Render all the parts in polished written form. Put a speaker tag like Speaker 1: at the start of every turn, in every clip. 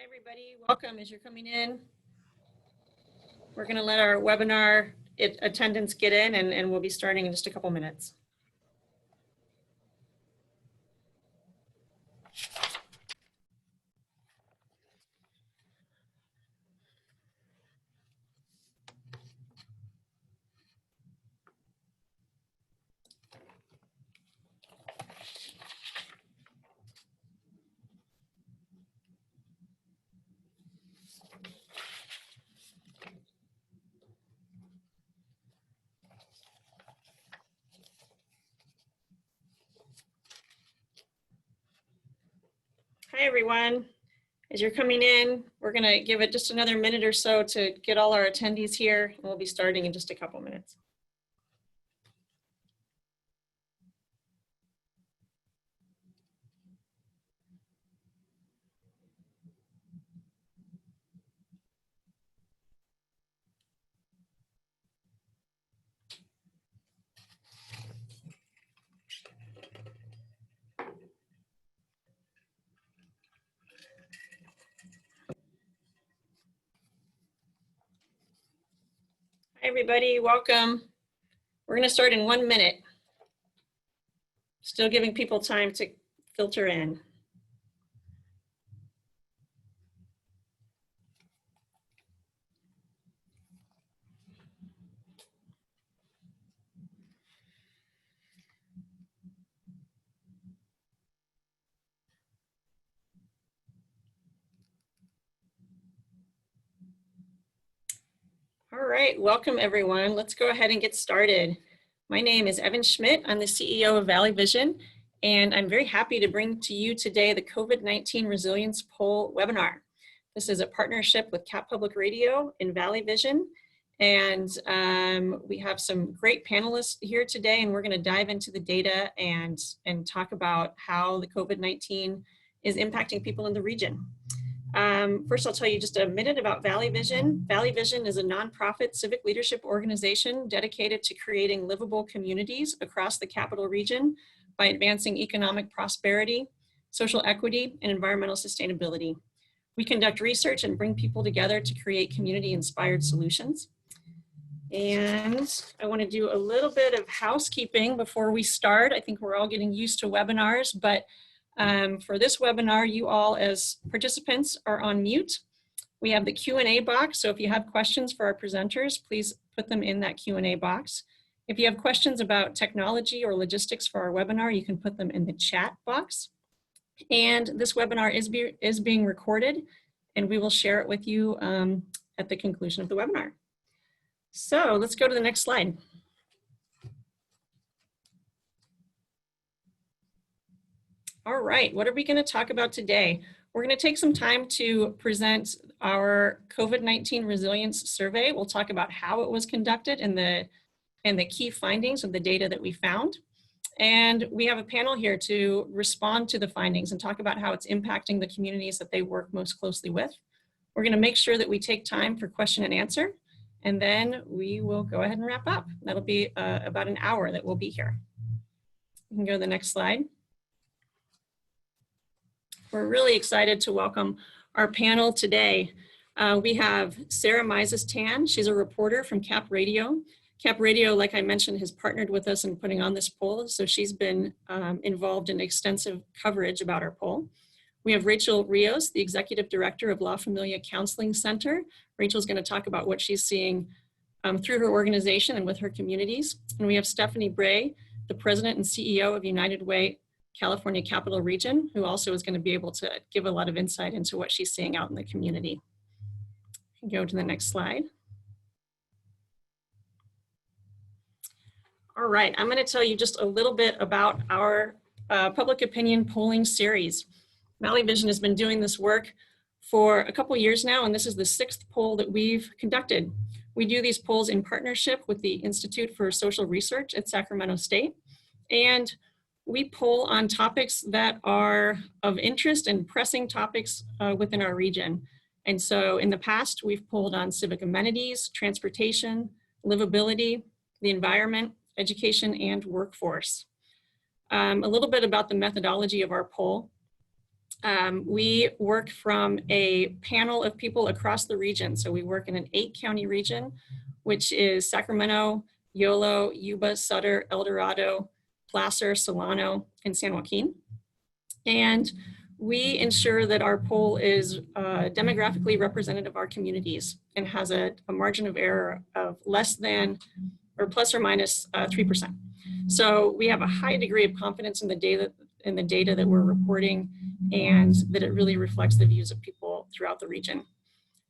Speaker 1: Hi, everybody. Welcome as you're coming in. We're going to let our webinar attendants get in, and we'll be starting in just a couple minutes. Hi, everyone. As you're coming in, we're going to give it just another minute or so to get all our attendees here, and we'll be starting in just a couple minutes. Hi, everybody. Welcome. We're going to start in 1 minute. Still giving people time to filter in. All right, welcome everyone. Let's go ahead and get started. My name is Evan Schmidt. I'm the CEO of Valley Vision, and I'm very happy to bring to you today the COVID-19 Resilience Poll webinar. This is a partnership with Cap Public Radio and Valley Vision, and we have some great panelists here today, and we're going to dive into the data and talk about how the COVID-19 is impacting people in the region. First, I'll tell you just a minute about Valley Vision. Valley Vision is a nonprofit civic leadership organization dedicated to creating livable communities across the capital region by advancing economic prosperity, social equity, and environmental sustainability. We conduct research and bring people together to create community-inspired solutions. And I want to do a little bit of housekeeping before we start. I think we're all getting used to webinars, but for this webinar, you all as participants are on mute. We have the Q&A box, so if you have questions for our presenters, please put them in that Q&A box. If you have questions about technology or logistics for our webinar, you can put them in the chat box. And this webinar is being recorded, and we will share it with you at the conclusion of the webinar. So let's go to the next slide. All right, what are we going to talk about today? We're going to take some time to present our COVID-19 resilience survey. We'll talk about how it was conducted and the key findings of the data that we found. And we have a panel here to respond to the findings and talk about how it's impacting the communities that they work most closely with. We're going to make sure that we take time for question and answer, and then we will go ahead and wrap up. That'll be about an hour that we'll be here. You can go to the next slide. We're really excited to welcome our panel today. We have Sarah Mises-Tan. She's a reporter from Cap Radio. Cap Radio, like I mentioned, has partnered with us in putting on this poll, so she's been involved in extensive coverage about our poll. We have Rachel Rios, the Executive Director of La Familia Counseling Center. Rachel's going to talk about what she's seeing through her organization and with her communities. And we have Stephanie Bray, the President and CEO of United Way California Capital Region, who also is going to be able to give a lot of insight into what she's seeing out in the community. You can go to the next slide. All right, I'm going to tell you just a little bit about our public opinion polling series. Valley Vision has been doing this work for a couple years now, and this is the 6th poll that we've conducted. We do these polls in partnership with the Institute for Social Research at Sacramento State, and we poll on topics that are of interest and pressing topics within our region. And so in the past, we've polled on civic amenities, transportation, livability, the environment, education, and workforce. A little bit about the methodology of our poll. We work from a panel of people across the region. So we work in an 8-county region, which is Sacramento, Yolo, Yuba, Sutter, El Dorado, Placer, Solano, and San Joaquin. And we ensure that our poll is demographically representative of our communities and has a margin of error of less than or plus or minus 3%. So we have a high degree of confidence in the data that we're reporting, and that it really reflects the views of people throughout the region.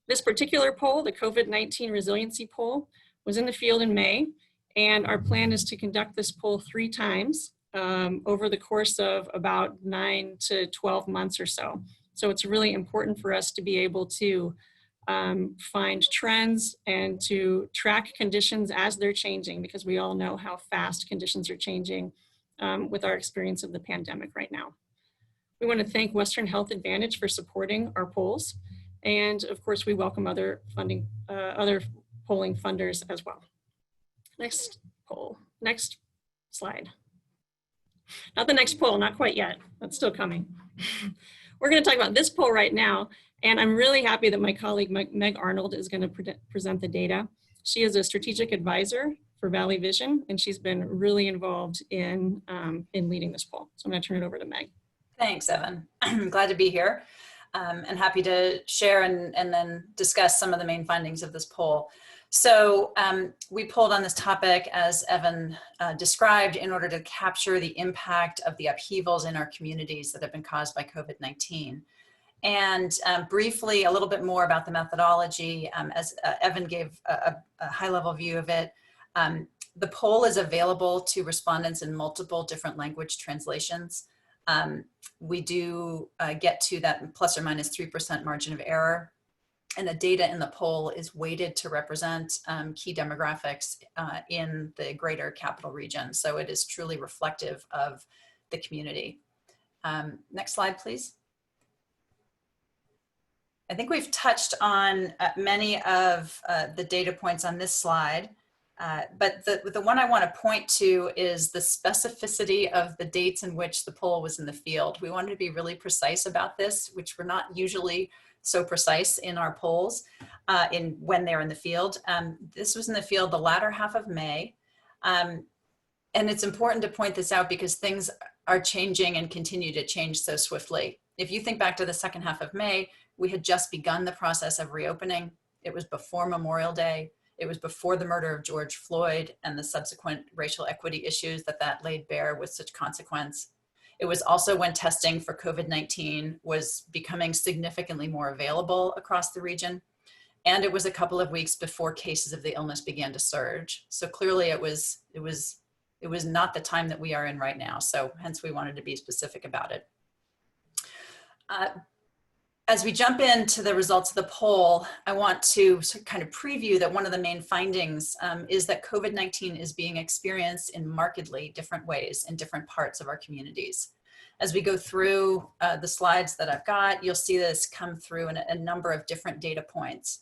Speaker 1: This particular poll, the COVID-19 Resiliency poll, was in the field in May, and our plan is to conduct this poll 3 times over the course of about 9 to 12 months or so. So it's really important for us to be able to find trends and to track conditions as they're changing, because we all know how fast conditions are changing with our experience of the pandemic right now. We want to thank Western Health Advantage for supporting our polls. And of course, we welcome other polling funders as well. Next poll, next slide. Not the next poll, not quite yet, that's still coming. We're going to talk about this poll right now, and I'm really happy that my colleague Meg Arnold is going to present the data. She is a strategic advisor for Valley Vision, and she's been really involved in leading this poll. So I'm going to turn it over to Meg.
Speaker 2: Thanks, Evan. I'm glad to be here and happy to share and then discuss some of the main findings of this poll. So we polled on this topic, as Evan described, in order to capture the impact of the upheavals in our communities that have been caused by COVID-19. And briefly, a little bit more about the methodology, as Evan gave a high-level view of it. The poll is available to respondents in multiple different language translations. We do get to that plus or minus 3% margin of error. And the data in the poll is weighted to represent key demographics in the greater capital region. So it is truly reflective of the community. Next slide, please. I think we've touched on many of the data points on this slide, but the one I want to point to is the specificity of the dates in which the poll was in the field. We wanted to be really precise about this, which we're not usually so precise in our polls when they're in the field. This was in the field the latter half of May. And it's important to point this out because things are changing and continue to change so swiftly. If you think back to the second half of May, we had just begun the process of reopening. It was before Memorial Day. It was before the murder of George Floyd and the subsequent racial equity issues that laid bare with such consequence. It was also when testing for COVID-19 was becoming significantly more available across the region. And it was a couple of weeks before cases of the illness began to surge. So clearly it was not the time that we are in right now. So hence we wanted to be specific about it. As we jump into the results of the poll, I want to kind of preview that one of the main findings is that COVID-19 is being experienced in markedly different ways in different parts of our communities. As we go through the slides that I've got, you'll see this come through in a number of different data points.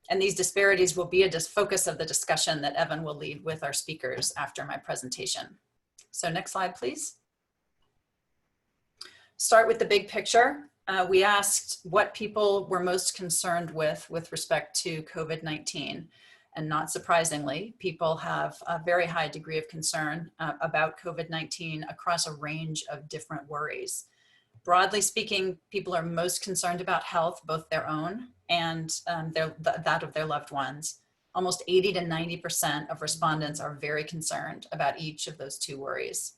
Speaker 2: And these disparities will be a focus of the discussion that Evan will lead with our speakers after my presentation. So next slide, please. Start with the big picture. We asked what people were most concerned with respect to COVID-19. And not surprisingly, people have a very high degree of concern about COVID-19 across a range of different worries. Broadly speaking, people are most concerned about health, both their own and that of their loved ones. Almost 80 to 90% of respondents are very concerned about each of those 2 worries.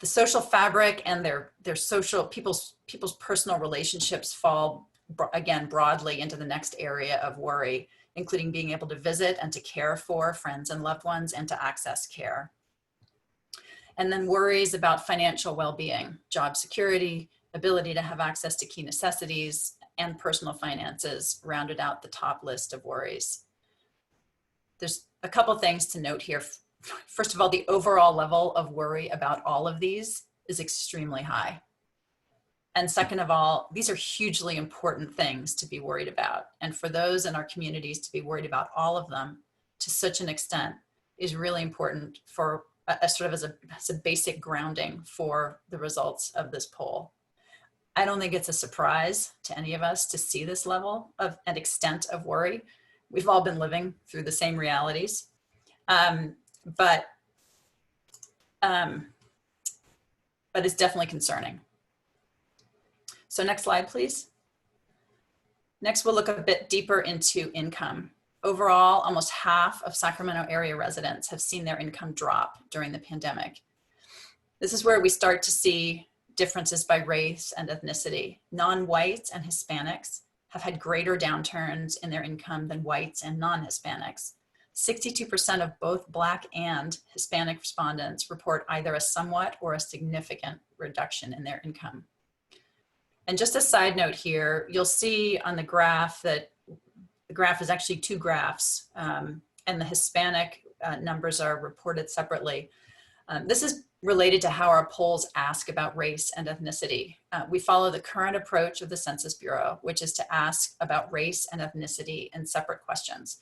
Speaker 2: The social fabric and their people's personal relationships fall, again, broadly into the next area of worry, including being able to visit and to care for friends and loved ones and to access care. And then worries about financial well-being, job security, ability to have access to key necessities, and personal finances rounded out the top list of worries. There's a couple things to note here. First of all, the overall level of worry about all of these is extremely high. And second of all, these are hugely important things to be worried about. And for those in our communities to be worried about all of them to such an extent is really important for sort of as a basic grounding for the results of this poll. I don't think it's a surprise to any of us to see this level of and extent of worry. We've all been living through the same realities, but it's definitely concerning. So next slide, please. Next, we'll look a bit deeper into income. Overall, almost half of Sacramento area residents have seen their income drop during the pandemic. This is where we start to see differences by race and ethnicity. Non-whites and Hispanics have had greater downturns in their income than whites and non-Hispanics. 62% of both Black and Hispanic respondents report either a somewhat or a significant reduction in their income. And just a side note here, you'll see on the graph that the graph is actually two graphs, and the Hispanic numbers are reported separately. This is related to how our polls ask about race and ethnicity. We follow the current approach of the Census Bureau, which is to ask about race and ethnicity in separate questions.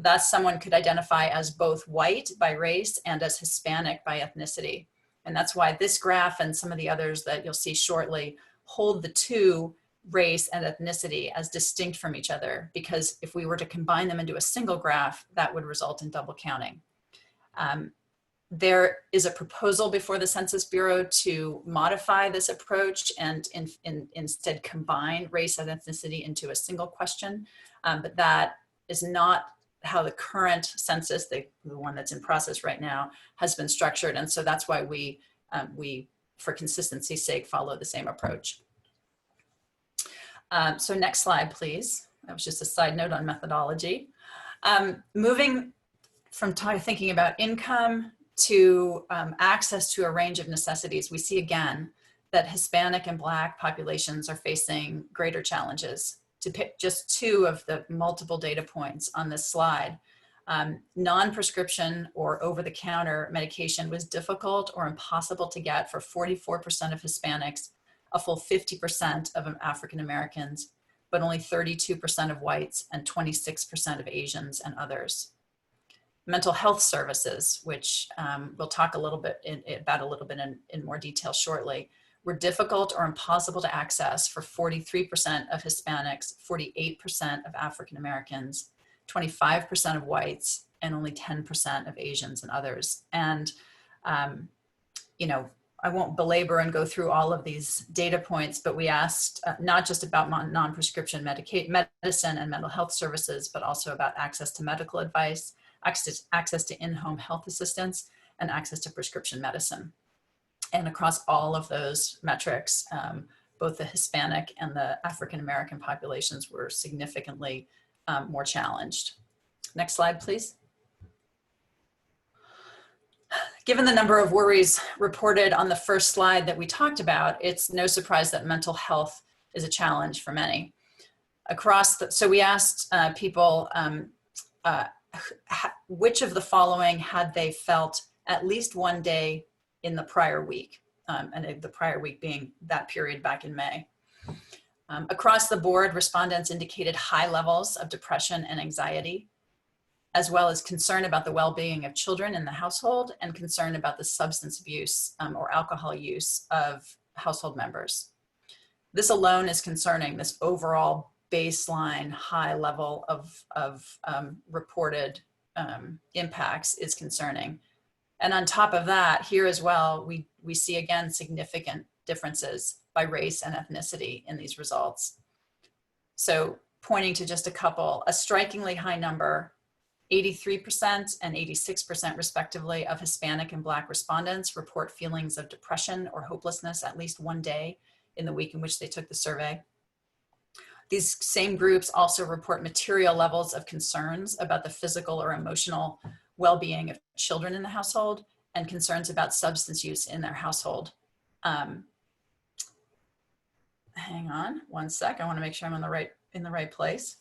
Speaker 2: Thus, someone could identify as both white by race and as Hispanic by ethnicity. And that's why this graph and some of the others that you'll see shortly hold the two, race and ethnicity, as distinct from each other, because if we were to combine them into a single graph, that would result in double counting. There is a proposal before the Census Bureau to modify this approach and instead combine race and ethnicity into a single question, but that is not how the current census, the one that's in process right now, has been structured. And so that's why we, for consistency's sake, follow the same approach. So next slide, please. That was just a side note on methodology. Moving from thinking about income to access to a range of necessities, we see again that Hispanic and Black populations are facing greater challenges. To pick just two of the multiple data points on this slide, non-prescription or over-the-counter medication was difficult or impossible to get for 44% of Hispanics, a full 50% of African Americans, but only 32% of whites and 26% of Asians and others. Mental health services, which we'll talk a little bit in more detail shortly, were difficult or impossible to access for 43% of Hispanics, 48% of African Americans, 25% of whites, and only 10% of Asians and others. And, you know, I won't belabor and go through all of these data points, but we asked not just about non-prescription medicine and mental health services, but also about access to medical advice, access to in-home health assistance, and access to prescription medicine. And across all of those metrics, both the Hispanic and the African American populations were significantly more challenged. Next slide, please. Given the number of worries reported on the first slide that we talked about, it's no surprise that mental health is a challenge for many. So we asked people which of the following had they felt at least one day in the prior week, and the prior week being that period back in May. Across the board, respondents indicated high levels of depression and anxiety, as well as concern about the well-being of children in the household and concern about the substance abuse or alcohol use of household members. This alone is concerning. This overall baseline high level of reported impacts is concerning. And on top of that, here as well, we see again significant differences by race and ethnicity in these results. So pointing to just a couple, a strikingly high number, 83% and 86% respectively of Hispanic and Black respondents report feelings of depression or hopelessness at least one day in the week in which they took the survey. These same groups also report material levels of concerns about the physical or emotional well-being of children in the household and concerns about substance use in their household. Hang on one sec. I want to make sure I'm in the right place.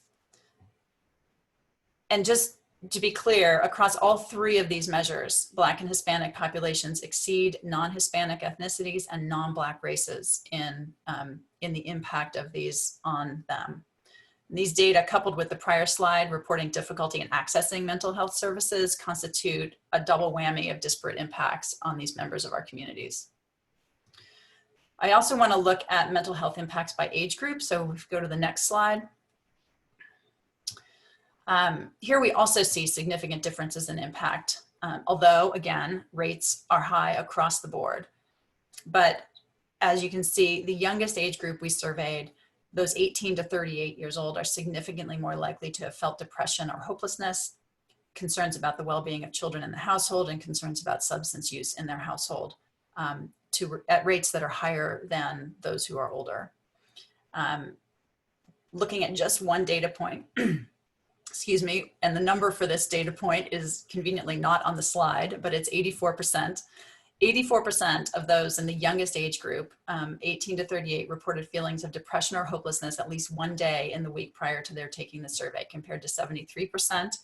Speaker 2: And just to be clear, across all three of these measures, Black and Hispanic populations exceed non-Hispanic ethnicities and non-Black races in the impact of these on them. These data, coupled with the prior slide reporting difficulty in accessing mental health services, constitute a double whammy of disparate impacts on these members of our communities. I also want to look at mental health impacts by age group. So if we go to the next slide. Here we also see significant differences in impact, although again, rates are high across the board. But as you can see, the youngest age group we surveyed, those 18 to 38 years old, are significantly more likely to have felt depression or hopelessness, concerns about the well-being of children in the household, and concerns about substance use in their household at rates that are higher than those who are older. Looking at just one data point, excuse me, and the number for this data point is conveniently not on the slide, but it's 84%. 84% of those in the youngest age group, 18 to 38, reported feelings of depression or hopelessness at least one day in the week prior to their taking the survey, compared to 73%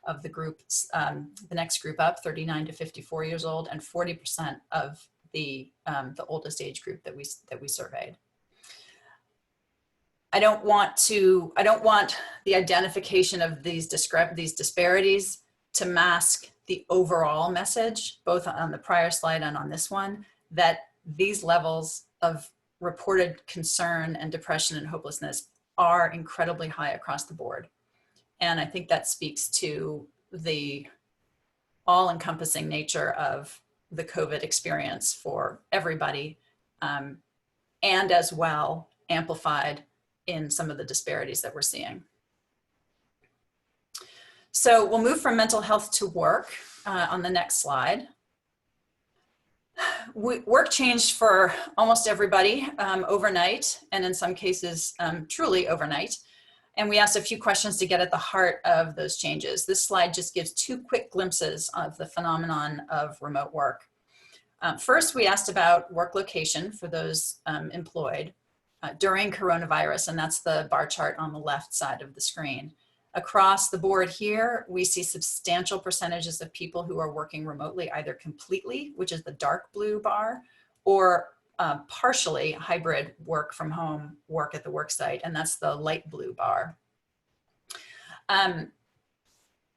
Speaker 2: of the group, the next group up, 39 to 54 years old, and 40% of the oldest age group that we surveyed. I don't want the identification of these disparities to mask the overall message, both on the prior slide and on this one, that these levels of reported concern and depression and hopelessness are incredibly high across the board. And I think that speaks to the all-encompassing nature of the COVID experience for everybody, and as well amplified in some of the disparities that we're seeing. So we'll move from mental health to work on the next slide. Work changed for almost everybody overnight, and in some cases truly overnight. And we asked a few questions to get at the heart of those changes. This slide just gives two quick glimpses of the phenomenon of remote work. First, we asked about work location for those employed during coronavirus, and that's the bar chart on the left side of the screen. Across the board here, we see substantial percentages of people who are working remotely, either completely, which is the dark blue bar, or partially hybrid work from home, work at the work site, and that's the light blue bar.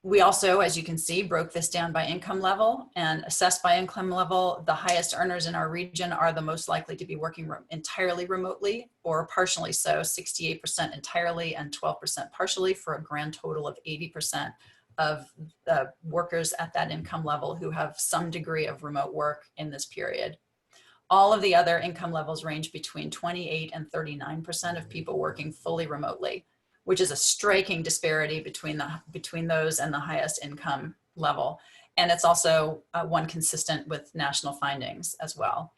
Speaker 2: We also, as you can see, broke this down by income level, and assessed by income level, the highest earners in our region are the most likely to be working entirely remotely or partially so, 68% entirely and 12% partially, for a grand total of 80% of the workers at that income level who have some degree of remote work in this period. All of the other income levels range between 28 and 39% of people working fully remotely, which is a striking disparity between those and the highest income level. And it's also one consistent with national findings as well.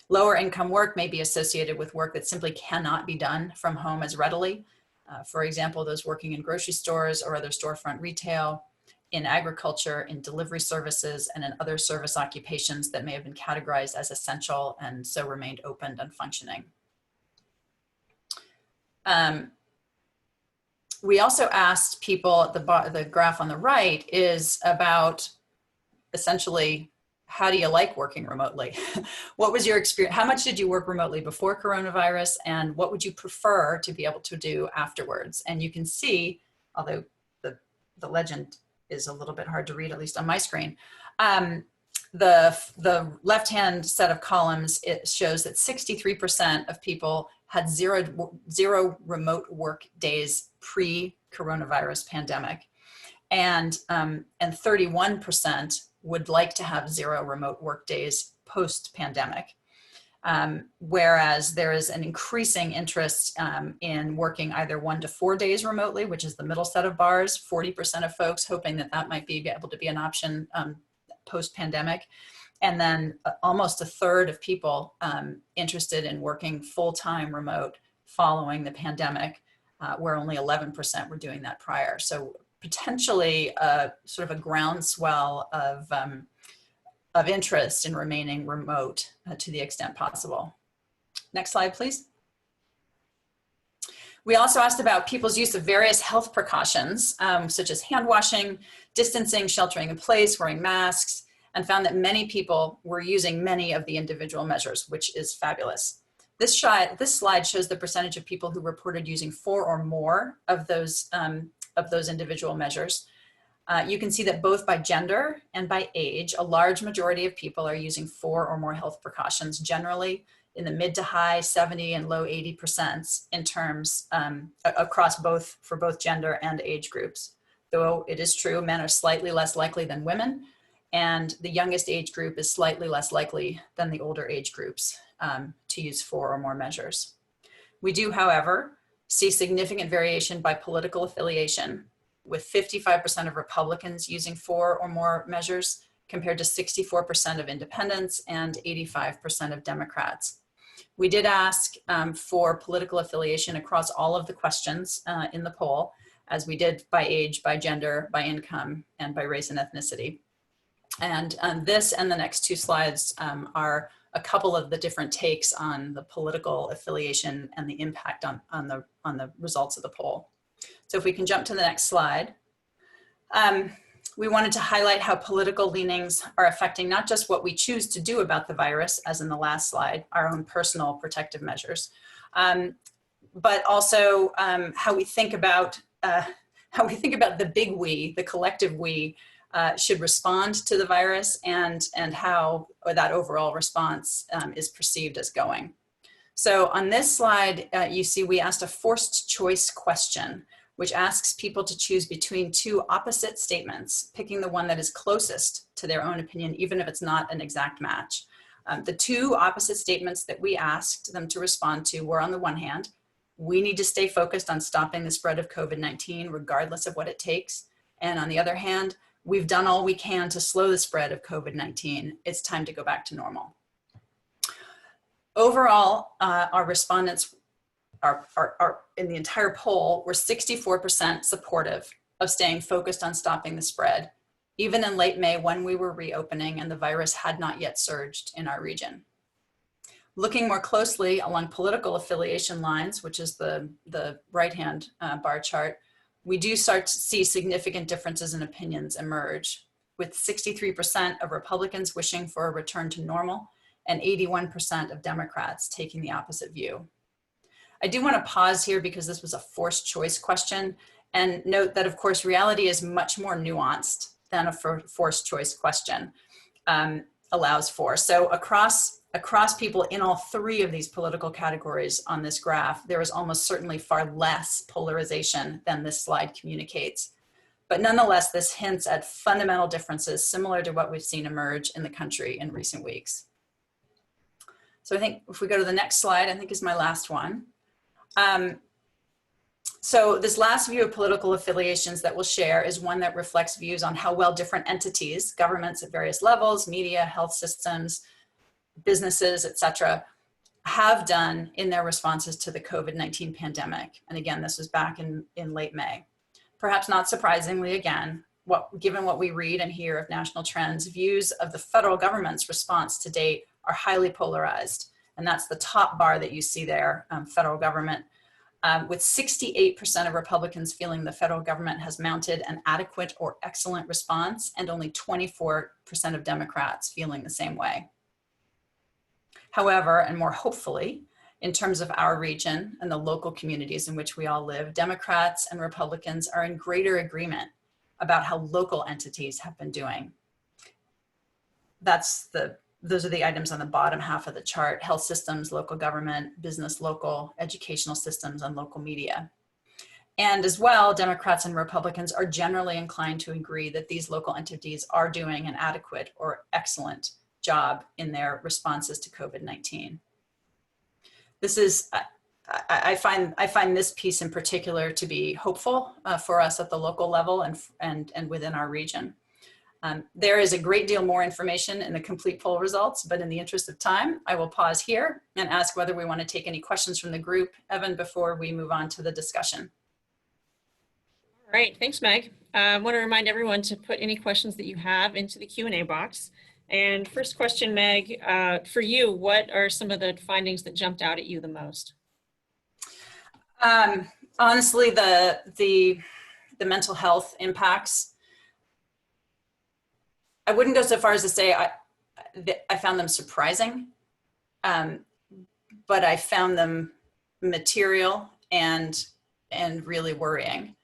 Speaker 2: Lower income work may be associated with work that simply cannot be done from home as readily. For example, those working in grocery stores or other storefront retail, in agriculture, in delivery services, and in other service occupations that may have been categorized as essential and so remained open and functioning. We also asked people, the graph on the right is about essentially, how do you like working remotely? What was your experience? How much did you work remotely before coronavirus, and what would you prefer to be able to do afterwards? And you can see, although the legend is a little bit hard to read, at least on my screen, the left-hand set of columns, it shows that 63% of people had zero remote work days pre-coronavirus pandemic, and 31% would like to have zero remote work days post-pandemic. Whereas there is an increasing interest in working either 1 to 4 days remotely, which is the middle set of bars, 40% of folks hoping that that might be able to be an option post-pandemic. And then almost a third of people interested in working full-time remote following the pandemic, where only 11% were doing that prior. So potentially sort of a groundswell of interest in remaining remote to the extent possible. Next slide, please. We also asked about people's use of various health precautions, such as hand washing, distancing, sheltering in place, wearing masks, and found that many people were using many of the individual measures, which is fabulous. This slide shows the percentage of people who reported using 4 or more of those individual measures. You can see that both by gender and by age, a large majority of people are using 4 or more health precautions, generally in the mid to high 70 and low 80% in terms across for both gender and age groups. Though it is true, men are slightly less likely than women, and the youngest age group is slightly less likely than the older age groups to use 4 or more measures. We do, however, see significant variation by political affiliation, with 55% of Republicans using 4 or more measures compared to 64% of independents and 85% of Democrats. We did ask for political affiliation across all of the questions in the poll, as we did by age, by gender, by income, and by race and ethnicity. And this and the next 2 slides are a couple of the different takes on the political affiliation and the impact on the results of the poll. So if we can jump to the next slide. We wanted to highlight how political leanings are affecting not just what we choose to do about the virus, as in the last slide, our own personal protective measures, but also how we think about the big we, the collective we, should respond to the virus and how that overall response is perceived as going. So on this slide, you see we asked a forced choice question, which asks people to choose between 2 opposite statements, picking the one that is closest to their own opinion, even if it's not an exact match. The 2 opposite statements that we asked them to respond to were, on the one hand, we need to stay focused on stopping the spread of COVID-19, regardless of what it takes. And on the other hand, we've done all we can to slow the spread of COVID-19. It's time to go back to normal. Overall, our respondents are in the entire poll were 64% supportive of staying focused on stopping the spread, even in late May when we were reopening and the virus had not yet surged in our region. Looking more closely along political affiliation lines, which is the right-hand bar chart, we do start to see significant differences in opinions emerge, with 63% of Republicans wishing for a return to normal and 81% of Democrats taking the opposite view. I do want to pause here because this was a forced choice question, and note that, of course, reality is much more nuanced than a forced choice question allows for. So across people in all 3 of these political categories on this graph, there is almost certainly far less polarization than this slide communicates. But nonetheless, this hints at fundamental differences similar to what we've seen emerge in the country in recent weeks. So I think if we go to the next slide, I think is my last one. So this last view of political affiliations that we'll share is one that reflects views on how well different entities, governments at various levels, media, health systems, businesses, etc., have done in their responses to the COVID-19 pandemic. And again, this was back in late May. Perhaps not surprisingly, again, given what we read and hear of national trends, views of the federal government's response to date are highly polarized. And that's the top bar that you see there, federal government, with 68% of Republicans feeling the federal government has mounted an adequate or excellent response, and only 24% of Democrats feeling the same way. However, and more hopefully, in terms of our region and the local communities in which we all live, Democrats and Republicans are in greater agreement about how local entities have been doing. Those are the items on the bottom half of the chart: health systems, local government, business, local, educational systems, and local media. And as well, Democrats and Republicans are generally inclined to agree that these local entities are doing an adequate or excellent job in their responses to COVID-19. This is, I find this piece in particular to be hopeful for us at the local level and within our region. There is a great deal more information in the complete poll results, but in the interest of time, I will pause here and ask whether we want to take any questions from the group, Evan, before we move on to the discussion.
Speaker 1: All right, thanks, Meg. I want to remind everyone to put any questions that you have into the Q&A box. And first question, Meg, for you, what are some of the findings that jumped out at you the most?
Speaker 2: Honestly, the mental health impacts, I wouldn't go so far as to say I found them surprising, but I found them material and really worrying.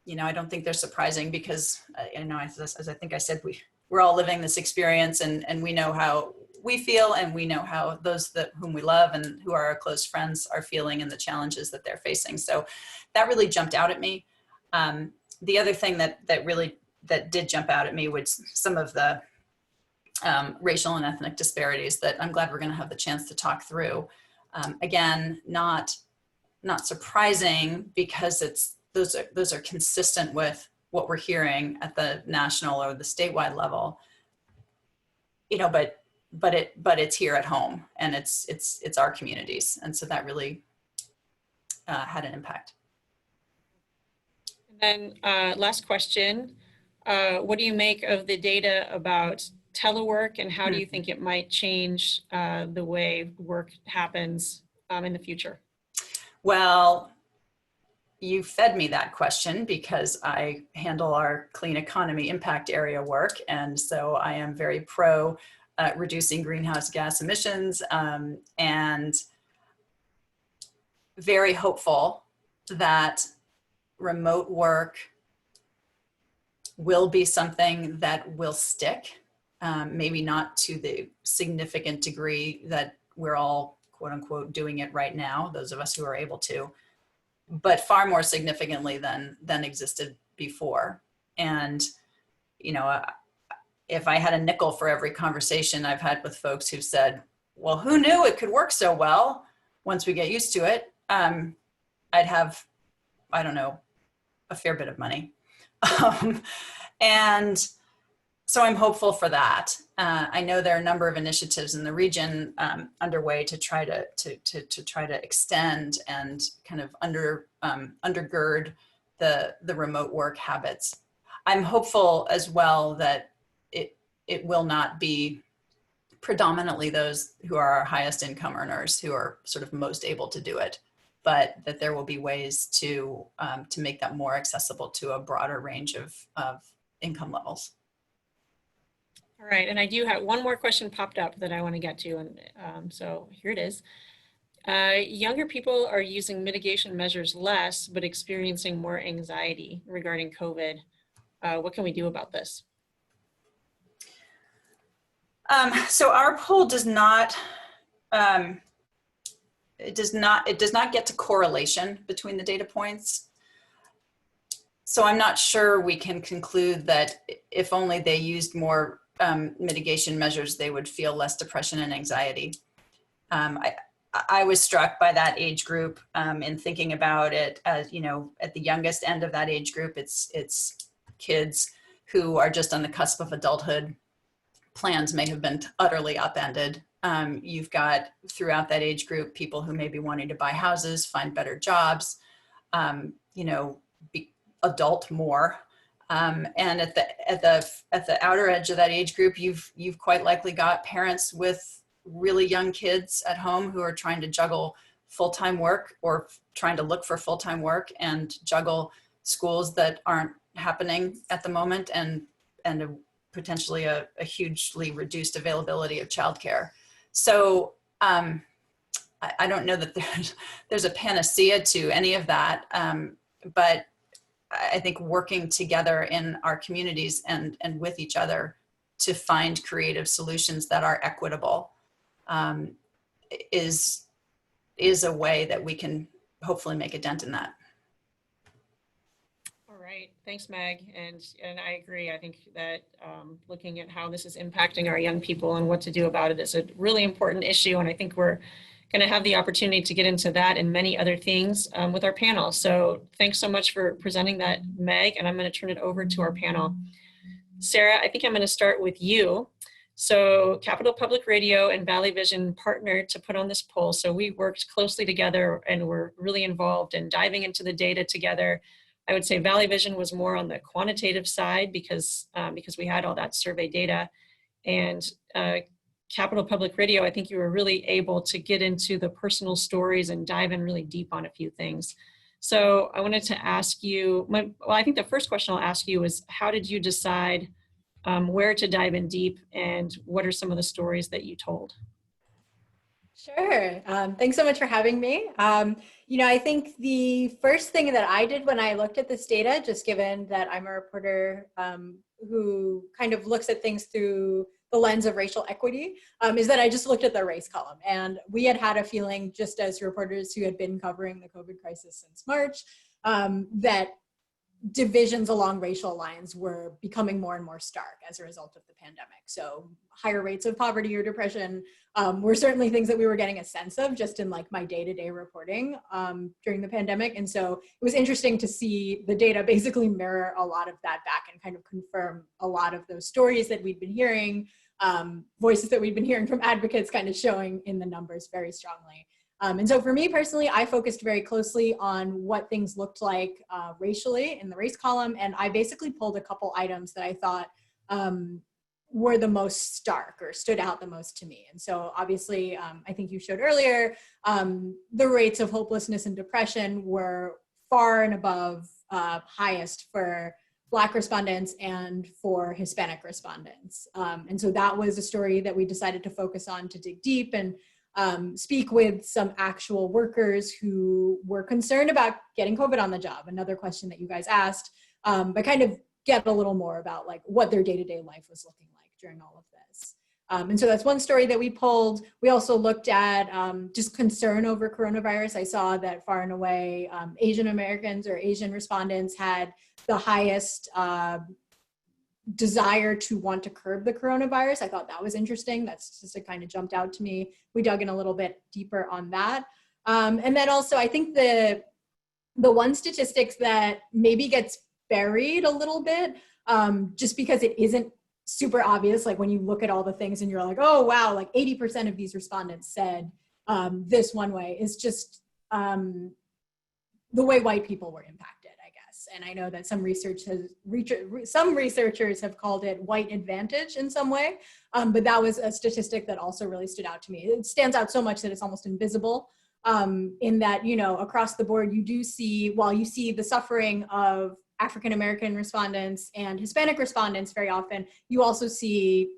Speaker 2: You know, I don't think they're surprising because, you know, as I think I said, we're all living this experience, and we know how we feel, and we know how those whom we love and who are our close friends are feeling, and the challenges that they're facing. So that really jumped out at me. The other thing that did jump out at me was some of the racial and ethnic disparities that I'm glad we're going to have the chance to talk through. Again, not surprising, because those are consistent with what we're hearing at the national or the statewide level, you know, but it's here at home, and it's our communities. And so that really had an impact.
Speaker 1: And then last question, what do you make of the data about telework, and how do you think it might change the way work happens in the future?
Speaker 2: Well, you fed me that question, because I handle our clean economy impact area work. And so I am very pro reducing greenhouse gas emissions, and very hopeful that remote work will be something that will stick. Maybe not to the significant degree that we're all, quote unquote, doing it right now, those of us who are able to, but far more significantly than existed before. And, you know, if I had a nickel for every conversation I've had with folks who said, well, who knew it could work so well once we get used to it, I'd have, I don't know, a fair bit of money. And so I'm hopeful for that. I know there are a number of initiatives in the region underway to try to extend and kind of undergird the remote work habits. I'm hopeful as well that it will not be predominantly those who are our highest income earners who are sort of most able to do it, but that there will be ways to make that more accessible to a broader range of income levels.
Speaker 1: All right, and I do have one more question popped up that I want to get to, and so here it is. Younger people are using mitigation measures less, but experiencing more anxiety regarding COVID. What can we do about this?
Speaker 2: So our poll does not it does not get to correlation between the data points. So I'm not sure we can conclude that if only they used more mitigation measures, they would feel less depression and anxiety. I was struck by that age group in thinking about it as, you know, at the youngest end of that age group, it's kids who are just on the cusp of adulthood. Plans may have been utterly upended. You've got throughout that age group people who may be wanting to buy houses, find better jobs, you know, be adult more. And at the outer edge of that age group, you've quite likely got parents with really young kids at home who are trying to juggle full-time work or trying to look for full-time work and juggle schools that aren't happening at the moment, and potentially a hugely reduced availability of childcare. So I don't know that there's a panacea to any of that, but I think working together in our communities and with each other to find creative solutions that are equitable is a way that we can hopefully make a dent in that.
Speaker 1: All right, thanks, Meg. And I agree. I think that looking at how this is impacting our young people and what to do about it is a really important issue. And I think we're going to have the opportunity to get into that and many other things with our panel. So thanks so much for presenting that, Meg. And I'm going to turn it over to our panel. Sarah, I think I'm going to start with you. So Capital Public Radio and Valley Vision partnered to put on this poll. So we worked closely together and were really involved in diving into the data together. I would say Valley Vision was more on the quantitative side because we had all that survey data. And Capital Public Radio, I think you were really able to get into the personal stories and dive in really deep on a few things. So I wanted to ask you, I think the first question I'll ask you is, how did you decide where to dive in deep, and what are some of the stories that you told?
Speaker 3: Sure. Thanks so much for having me. I think the first thing that I did when I looked at this data, just given that I'm a reporter who kind of looks at things through the lens of racial equity, is that I just looked at the race column. And we had a feeling, just as reporters who had been covering the COVID crisis since March, that divisions along racial lines were becoming more and more stark as a result of the pandemic. So higher rates of poverty or depression were certainly things that we were getting a sense of just in like my day-to-day reporting during the pandemic. And so it was interesting to see the data basically mirror a lot of that back and kind of confirm a lot of those stories that we'd been hearing, voices that we'd been hearing from advocates kind of showing in the numbers very strongly. And so for me personally, I focused very closely on what things looked like racially in the race column. And I basically pulled a couple items that I thought were the most stark or stood out the most to me. And so obviously, I think you showed earlier, the rates of hopelessness and depression were far and above highest for Black respondents and for Hispanic respondents. And so that was a story that we decided to focus on to dig deep and speak with some actual workers who were concerned about getting COVID on the job. Another question that you guys asked, but kind of get a little more about like what their day-to-day life was looking like during all of this. And so that's one story that we pulled. We also looked at just concern over coronavirus. I saw that far and away Asian Americans or Asian respondents had the highest desire to want to curb the coronavirus. I thought that was interesting. That's just it kind of jumped out to me. We dug in a little bit deeper on that. And then also I think the one statistics that maybe gets buried a little bit, just because it isn't super obvious, like when you look at all the things and you're like, oh wow, like 80% of these respondents said this one way, is just the way white people were impacted, I guess. And I know that some researchers have called it white advantage in some way, but that was a statistic that also really stood out to me. It stands out so much that it's almost invisible, in that, across the board, you do see, while you see the suffering of African-American respondents and Hispanic respondents very often, you also see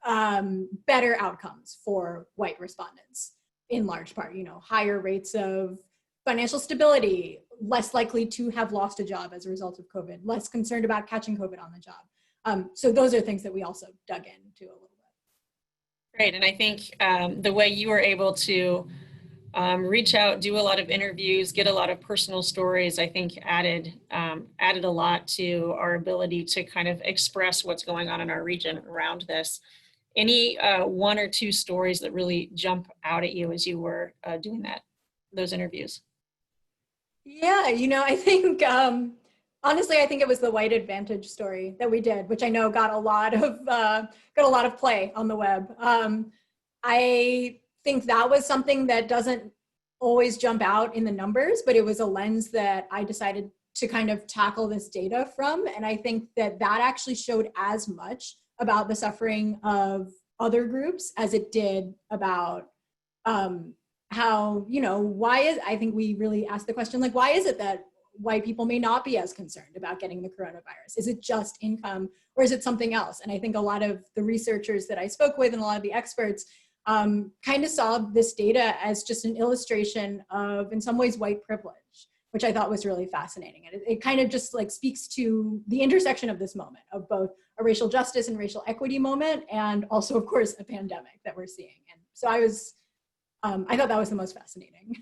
Speaker 3: better outcomes for white respondents in large part, higher rates of financial stability, less likely to have lost a job as a result of COVID, less concerned about catching COVID on the job. So those are things that we also dug into a little bit.
Speaker 1: Great, and I think the way you were able to reach out, do a lot of interviews, get a lot of personal stories, I think added a lot to our ability to kind of express what's going on in our region around this. Any one or two stories that really jump out at you as you were doing those interviews?
Speaker 3: Yeah, I think, honestly, I think it was the white advantage story that we did, which I know got a lot of play on the web. I think that was something that doesn't always jump out in the numbers, but it was a lens that I decided to kind of tackle this data from. And I think that actually showed as much about the suffering of other groups as it did about how, I think we really asked the question, like, why is it that white people may not be as concerned about getting the coronavirus? Is it just income or is it something else? And I think a lot of the researchers that I spoke with and a lot of the experts kind of saw this data as just an illustration of, in some ways, white privilege, which I thought was really fascinating. And it kind of just like speaks to the intersection of this moment of both a racial justice and racial equity moment, and also, of course, a pandemic that we're seeing. And so I thought that was the most fascinating.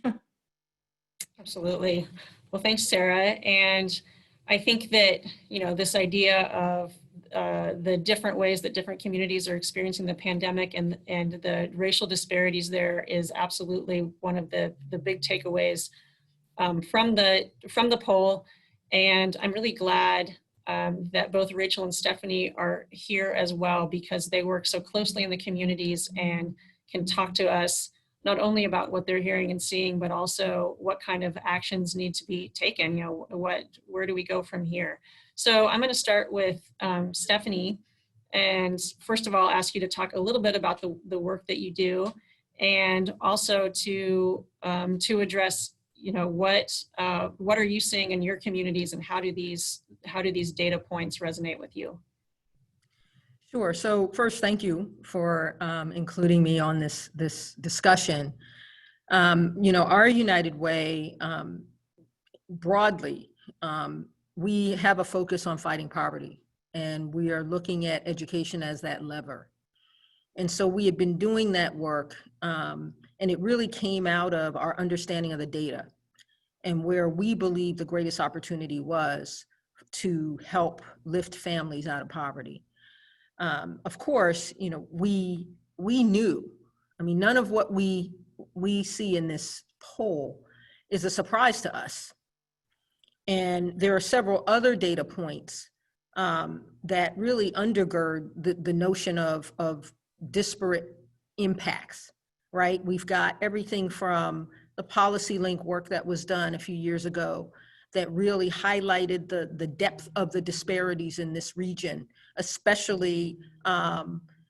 Speaker 1: Absolutely. Well, thanks, Sarah. And I think that, this idea of the different ways that different communities are experiencing the pandemic and the racial disparities there is absolutely one of the big takeaways from the poll. And I'm really glad that both Rachel and Stephanie are here as well, because they work so closely in the communities and can talk to us not only about what they're hearing and seeing, but also what kind of actions need to be taken. Where do we go from here? So I'm going to start with Stephanie, and first of all, ask you to talk a little bit about the work that you do, and also to address, what are you seeing in your communities, and how do these data points resonate with you?
Speaker 4: Sure. So first, thank you for including me on this discussion. Our United Way, broadly, we have a focus on fighting poverty, and we are looking at education as that lever. And so we have been doing that work, and it really came out of our understanding of the data and where we believe the greatest opportunity was to help lift families out of poverty. Of course, we knew, I mean, none of what we see in this poll is a surprise to us. And there are several other data points that really undergird the notion of disparate impacts, right? We've got everything from the policy link work that was done a few years ago that really highlighted the depth of the disparities in this region, especially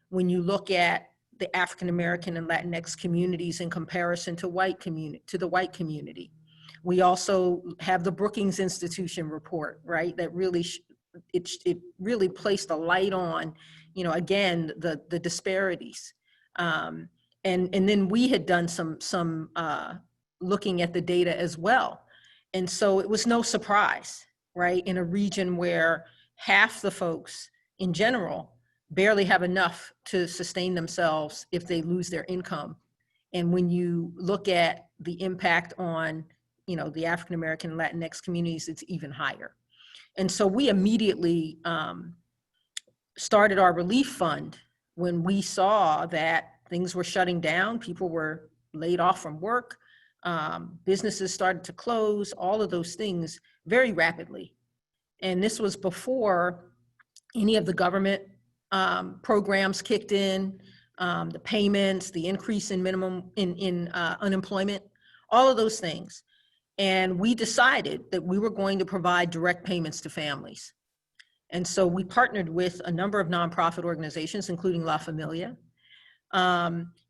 Speaker 4: when you look at the African American and Latinx communities in comparison to the white community. We also have the Brookings Institution report, right? That really, it really placed a light on, again, the disparities. And then we had done some looking at the data as well. And so it was no surprise, right? In a region where half the folks in general barely have enough to sustain themselves if they lose their income. And when you look at the impact on, the African American and Latinx communities, it's even higher. And so we immediately started our relief fund when we saw that things were shutting down, people were laid off from work, businesses started to close, all of those things very rapidly. And this was before any of the government programs kicked in, the payments, the increase in minimum in unemployment, all of those things. And we decided that we were going to provide direct payments to families. And so we partnered with a number of nonprofit organizations, including La Familia,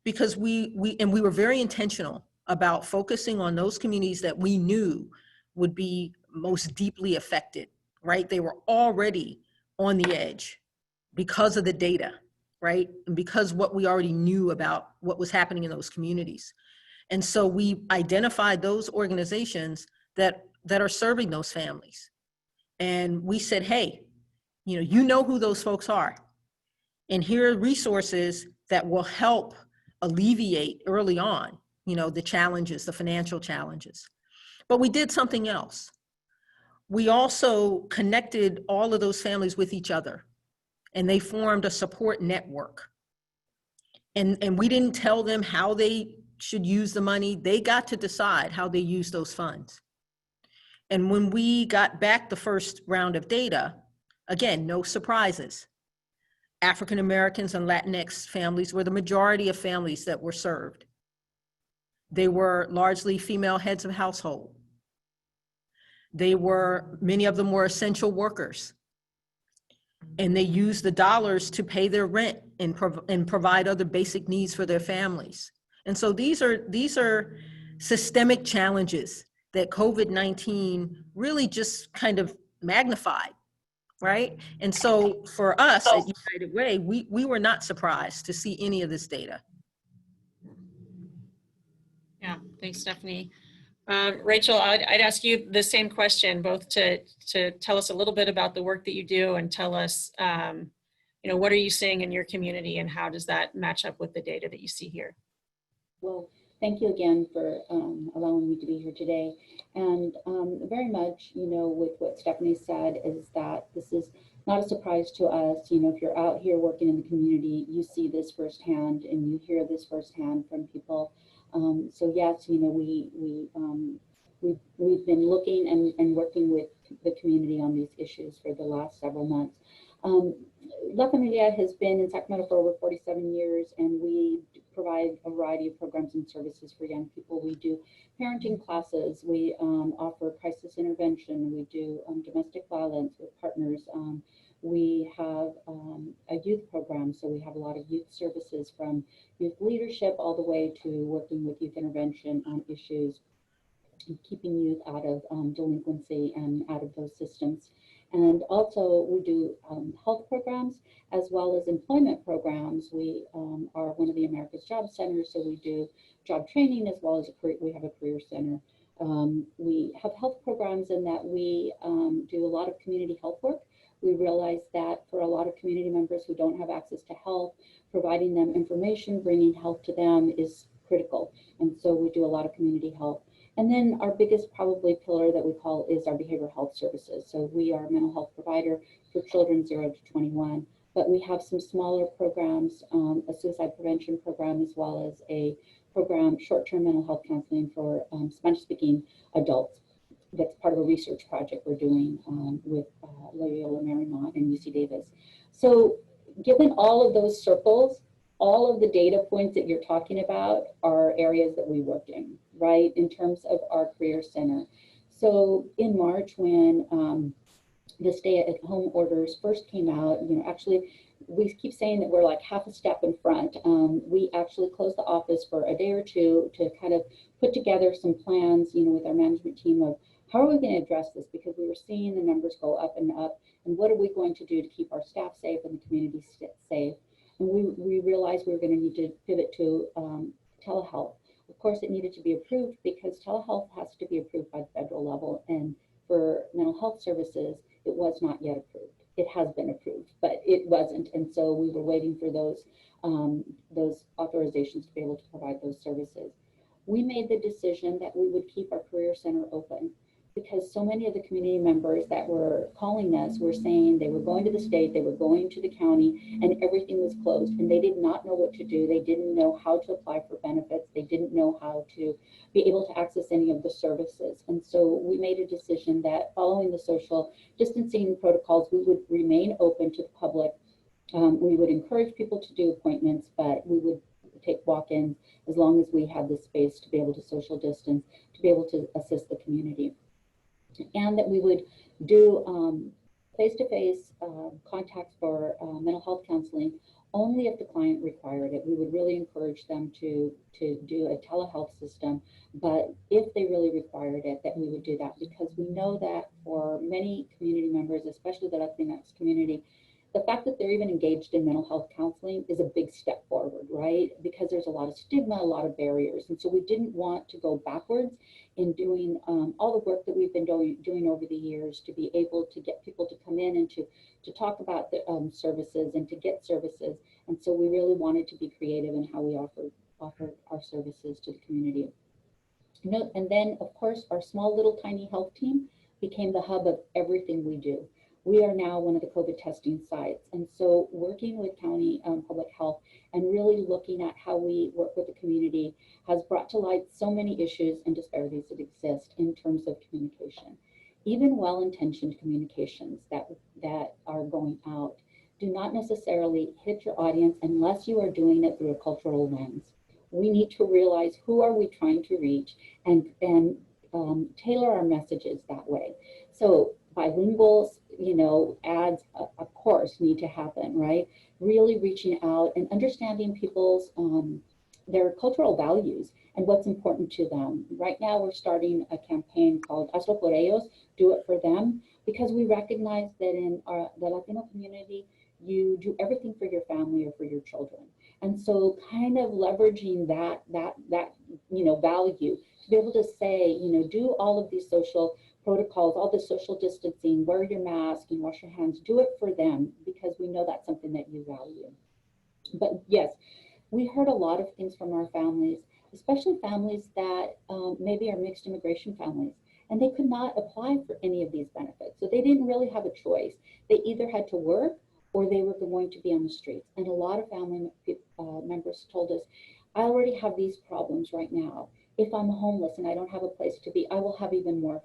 Speaker 4: because we were very intentional about focusing on those communities that we knew would be most deeply affected, right? They were already on the edge because of the data, right? And because what we already knew about what was happening in those communities. And so we identified those organizations that are serving those families. And we said, hey, you know who those folks are. And here are resources that will help alleviate early on, the challenges, the financial challenges. But we did something else. We also connected all of those families with each other, and they formed a support network. And we didn't tell them how they should use the money. They got to decide how they use those funds. And when we got back the first round of data, again, no surprises. African Americans and Latinx families were the majority of families that were served. They were largely female heads of household. Many of them were essential workers. And they used the dollars to pay their rent and provide other basic needs for their families. And so these are systemic challenges that COVID-19 really just kind of magnified, right? And so for us at United Way, we were not surprised to see any of this data.
Speaker 1: Yeah, thanks, Stephanie. Rachel, I'd ask you the same question, both to tell us a little bit about the work that you do and tell us, what are you seeing in your community and how does that match up with the data that you see here?
Speaker 5: Well, thank you again for allowing me to be here today. And very much, with what Stephanie said, is that this is not a surprise to us. If you're out here working in the community, you see this firsthand and you hear this firsthand from people. So yes, we've been looking and working with the community on these issues for the last several months. La Familia has been in Sacramento for over 47 years, and we provide a variety of programs and services for young people. We do parenting classes, we offer crisis intervention, we do domestic violence with partners. We have a youth program, so we have a lot of youth services from youth leadership all the way to working with youth intervention on issues keeping youth out of delinquency and out of those systems. And also we do health programs as well as employment programs. We are one of the America's Job Centers, so we do job training as well as we have a career center. We have health programs in that we do a lot of community health work. We realize that for a lot of community members who don't have access to health, providing them information, bringing health to them is critical. And so we do a lot of community health. And then our biggest probably pillar that we call is our behavioral health services. So we are a mental health provider for children 0 to 21, but we have some smaller programs, a suicide prevention program, as well as a program, short-term mental health counseling for Spanish-speaking adults. That's part of a research project we're doing with Loyola Marymount and UC Davis. So given all of those circles, all of the data points that you're talking about are areas that we work in, right, in terms of our career center. So in March, when the stay-at-home orders first came out, actually, we keep saying that we're like half a step in front. We actually closed the office for a day or two to kind of put together some plans, with our management team of how are we going to address this, because we were seeing the numbers go up, and what are we going to do to keep our staff safe and the community safe. And we realized we were going to need to pivot to telehealth. Of course, it needed to be approved because telehealth has to be approved by the federal level. And for mental health services, it was not yet approved. It has been approved, but it wasn't. And so we were waiting for those authorizations to be able to provide those services. We made the decision that we would keep our career center open, because so many of the community members that were calling us were saying they were going to the state, they were going to the county, and everything was closed, and they did not know what to do. They didn't know how to apply for benefits. They didn't know how to be able to access any of the services. And so we made a decision that following the social distancing protocols, we would remain open to the public. We would encourage people to do appointments, but we would take walk-ins as long as we had the space to be able to social distance, to be able to assist the community. And that we would do face-to-face contacts for mental health counseling only if the client required it. We would really encourage them to do a telehealth system, but if they really required it, that we would do that, because we know that for many community members, especially the Latinx community, the fact that they're even engaged in mental health counseling is a big step forward, right? Because there's a lot of stigma, a lot of barriers. And so we didn't want to go backwards in doing all the work that we've been doing over the years to be able to get people to come in and to talk about the services and to get services. And so we really wanted to be creative in how we offer our services to the community. And then, of course, our small little tiny health team became the hub of everything we do. We are now one of the COVID testing sites. And so working with county public health and really looking at how we work with the community has brought to light so many issues and disparities that exist in terms of communication. Even well-intentioned communications that are going out do not necessarily hit your audience unless you are doing it through a cultural lens. We need to realize who are we trying to reach and tailor our messages that way. So bilinguals, ads, of course, need to happen, right? Really reaching out and understanding people's, their cultural values and what's important to them. Right now, we're starting a campaign called Hazlo por ellos, do it for them, because we recognize that in the Latino community, you do everything for your family or for your children. And so kind of leveraging that value to be able to say, do all of these social protocols, all the social distancing, wear your mask and wash your hands, do it for them, because we know that's something that you value. But yes, we heard a lot of things from our families, especially families that maybe are mixed immigration families, and they could not apply for any of these benefits. So they didn't really have a choice. They either had to work or they were going to be on the streets. And a lot of family members told us, I already have these problems right now. If I'm homeless and I don't have a place to be, I will have even more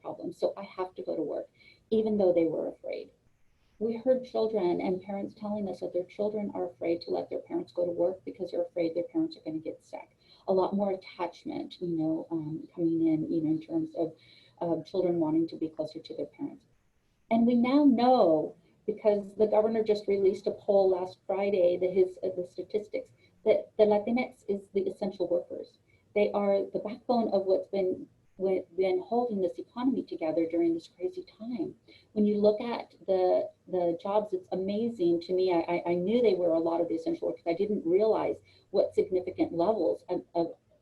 Speaker 5: problems. So I have to go to work, even though they were afraid. We heard children and parents telling us that their children are afraid to let their parents go to work because they're afraid their parents are going to get sick. A lot more attachment, coming in, in terms of children wanting to be closer to their parents. And we now know, because the governor just released a poll last Friday, the statistics, that the Latinx is the essential workers. They are the backbone of what's been been holding this economy together during this crazy time. When you look at the jobs, it's amazing to me. I knew they were a lot of the essential workers. I didn't realize what significant levels of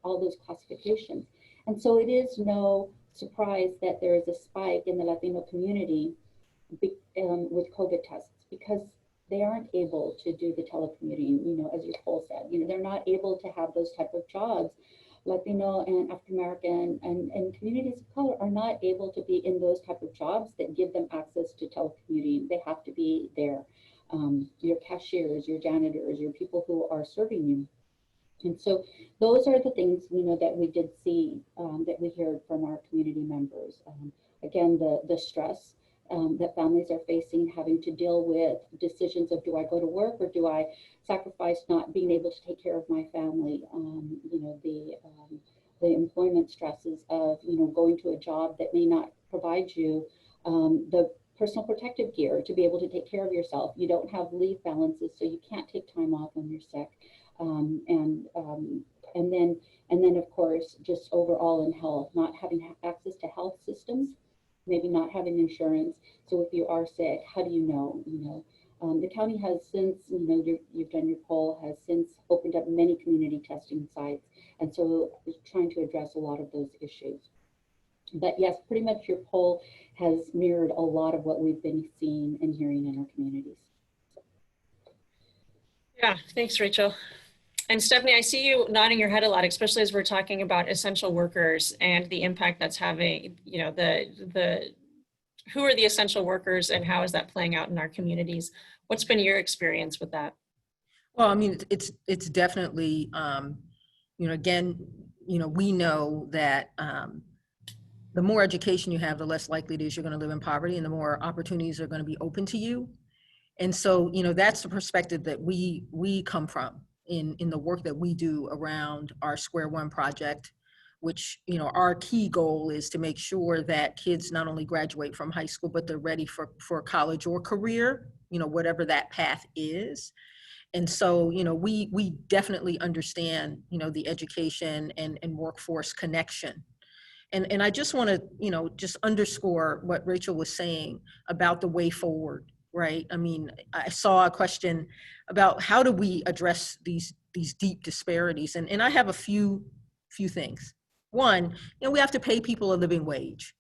Speaker 5: all those classifications. And so it is no surprise that there is a spike in the Latino community with COVID tests, because they aren't able to do the telecommuting, as your poll said, they're not able to have those type of jobs. Latino and African American and communities of color are not able to be in those type of jobs that give them access to telecommuting. They have to be there. Your cashiers, your janitors, your people who are serving you. And so those are the things, that we did see, that we heard from our community members. Again, the stress that families are facing, having to deal with decisions of, do I go to work or do I sacrifice not being able to take care of my family? The employment stresses of, going to a job that may not provide you the personal protective gear to be able to take care of yourself. You don't have leave balances, so you can't take time off when you're sick. And then of course, just overall in health, not having access to health systems, maybe not having insurance. So if you are sick, how do you know? The county has since, you've done your poll, has since opened up many community testing sites. And so trying to address a lot of those issues. But yes, pretty much your poll has mirrored a lot of what we've been seeing and hearing in our communities.
Speaker 1: Yeah, thanks, Rachel. And Stephanie, I see you nodding your head a lot, especially as we're talking about essential workers and the impact that's having, who are the essential workers and how is that playing out in our communities? What's been your experience with that?
Speaker 4: Well, I mean, it's definitely, again, we know that the more education you have, the less likely it is you're going to live in poverty and the more opportunities are going to be open to you. And so, that's the perspective that we come from in the work that we do around our Square One project, which, our key goal is to make sure that kids not only graduate from high school, but they're ready for college or career, whatever that path is. And so, we definitely understand, the education and workforce connection. And I just want to, just underscore what Rachel was saying about the way forward, right? I mean, I saw a question about how do we address these deep disparities? And I have a few things. One, we have to pay people a living wage.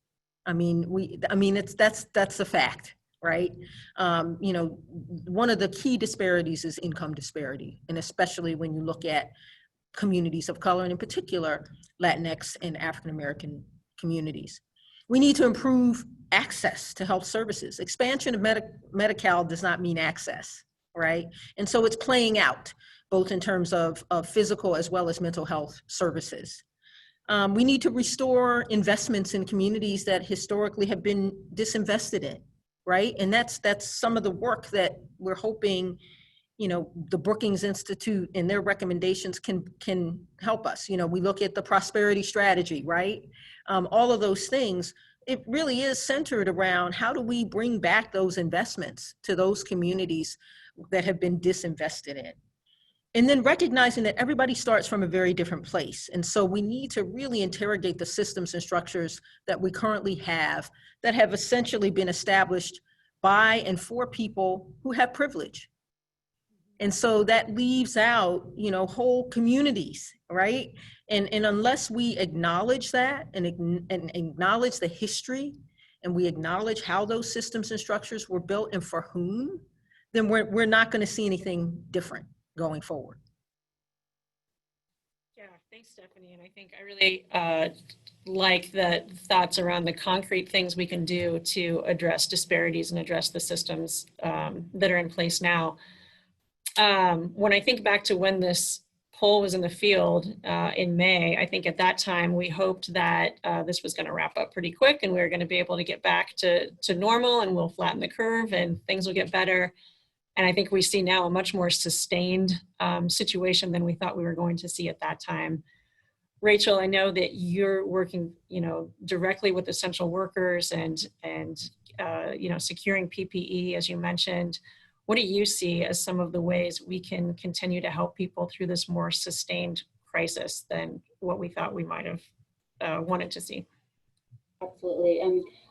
Speaker 4: I mean, that's a fact, right? One of the key disparities is income disparity, and especially when you look at communities of color, and in particular, Latinx and African American communities. We need to improve access to health services. Expansion of Medi-Cal does not mean access, right? And so it's playing out both in terms of physical as well as mental health services. We need to restore investments in communities that historically have been disinvested in, right? And that's some of the work that we're hoping, the Brookings Institute and their recommendations can help us. We look at the prosperity strategy, right? All of those things, it really is centered around how do we bring back those investments to those communities that have been disinvested in. And then recognizing that everybody starts from a very different place. And so we need to really interrogate the systems and structures that we currently have that have essentially been established by and for people who have privilege. And so that leaves out, whole communities, right? And unless we acknowledge that and acknowledge the history, and we acknowledge how those systems and structures were built and for whom, then we're not going to see anything different going forward.
Speaker 1: Yeah, thanks, Stephanie. And I think I really like the thoughts around the concrete things we can do to address disparities and address the systems that are in place now. When I think back to when this poll was in the field in May, I think at that time we hoped that this was going to wrap up pretty quick and we were going to be able to get back to normal and we'll flatten the curve and things will get better. And I think we see now a much more sustained situation than we thought we were going to see at that time. Rachel, I know that you're working, directly with essential workers and securing PPE, as you mentioned. What do you see as some of the ways we can continue to help people through this more sustained crisis than what we thought we might have wanted to see?
Speaker 5: Absolutely.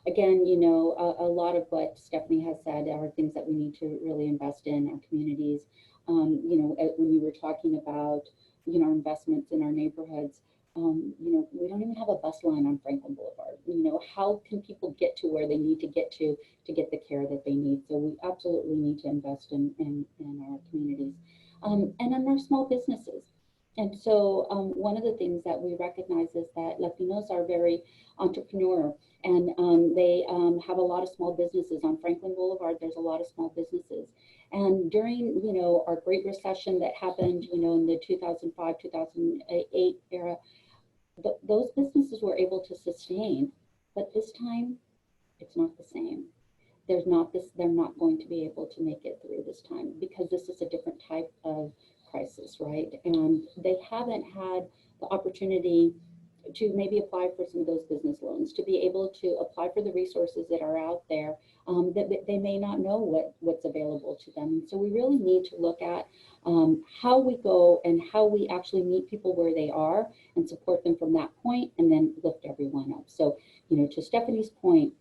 Speaker 5: Again, you know, a lot of what Stephanie has said are things that we need to really invest in our communities. You know, when you were talking about, you know, investments in our neighborhoods, you know, we don't even have a bus line on Franklin Boulevard. You know, how can people get to where they need to get get the care that they need? So we absolutely need to invest in our communities, and in our small businesses. And so one of the things that we recognize is that Latinos are very entrepreneur, and they have a lot of small businesses on Franklin Boulevard. There's a lot of small businesses, and during, you know, our Great Recession that happened, you know, in the 2005 2008 era, those businesses were able to sustain. But this time, it's not the same. They're not going to be able to make it through this time because this is a different type of crisis, right? And they haven't had the opportunity to maybe apply for some of those business loans, to be able to apply for the resources that are out there, that they may not know what's available to them. And so we really need to look at how we go and how we actually meet people where they are and support them from that point, and then lift everyone up. So, you know, to Stephanie's point,